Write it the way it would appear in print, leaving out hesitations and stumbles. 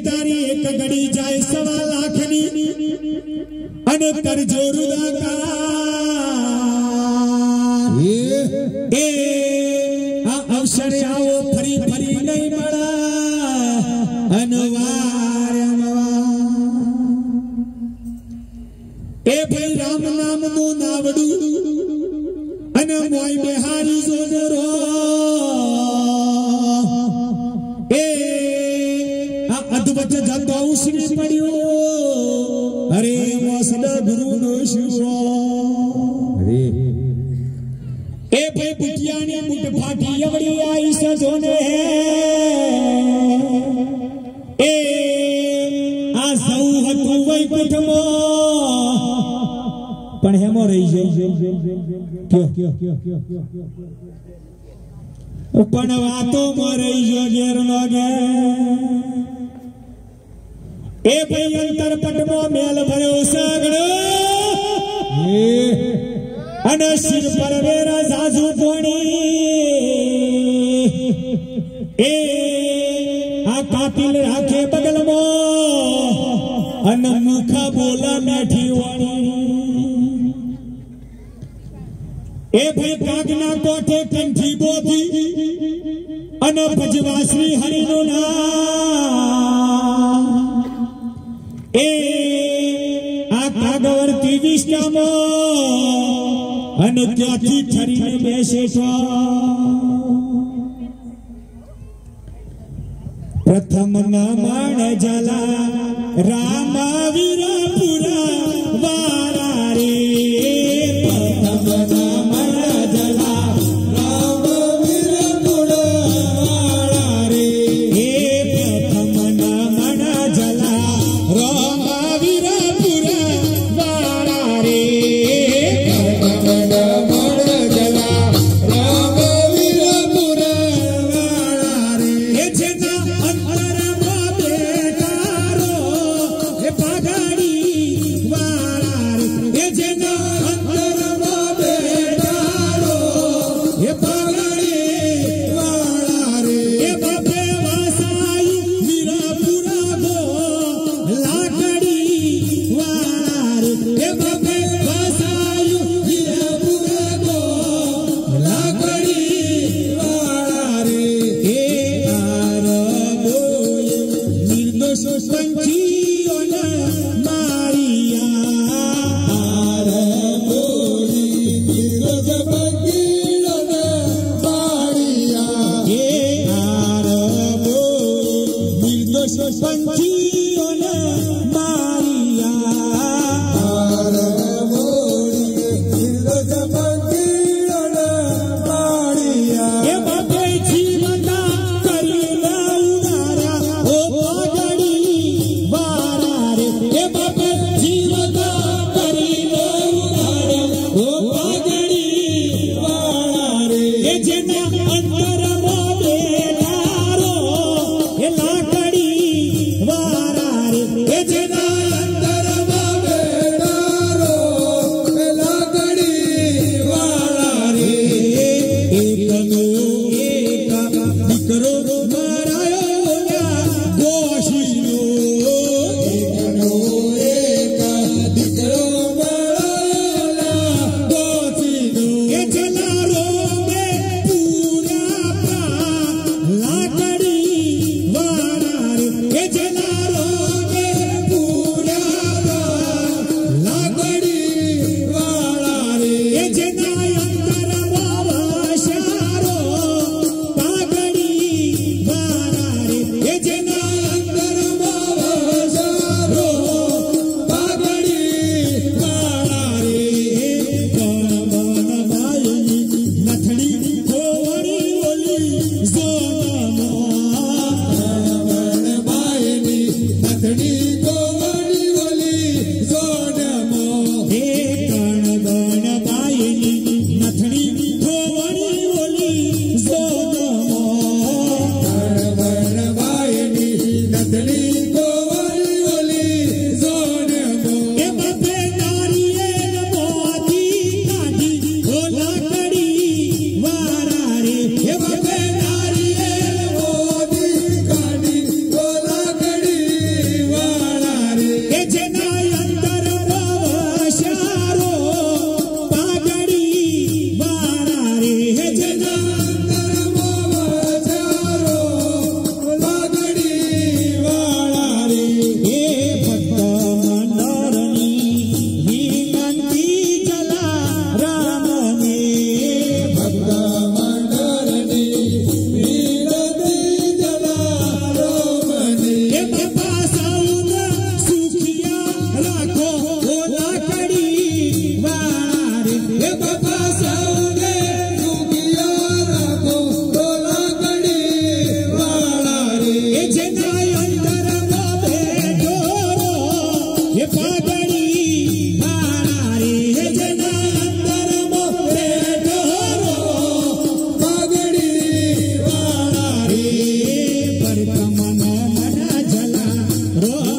तारी एक घड़ी जाए 1.25 लाखनी अने कर जोरुदा का अवसर आओ फरी फरी नहीं मड़ा अनवार भाई राम नाम नो नावडू अन मोय बिहारी जोजरो अद्भुत जातो उसने पड़ियो अरे मसला गुरु नो शिवो अरे भाई बुटियानी मुट फाटी अवड़ी आई सजोने आ सौ हतु वई कुटमो पण हेमो रही क्यों पण वातो मरई जो गेर लगे भाई अंतर पटमो मेल भरो सगड़ो अने सिर पर वेरा जाजू कोणी आ कातिल राखे बगल मो अन मुखा बोला मैठी वाणी भाई कागना कोठे कंठी बोधी अन भजवाश्री हरिनो ना आ कागवर्ती विष्णामो अन त्याथी ठरीने बेसे छो प्रथम नामण जला रामा वीरपुरा वारा रे प्रथम नामण जला रामा वीरपुरा वारा रे प्रथम नामण जला रामा वीरपुरा वारा रे प्रथम नामण जला रामा वीरपुरा वारा रे जेना अंतर मा बेटारो हे पगाड़ी वारा रे रो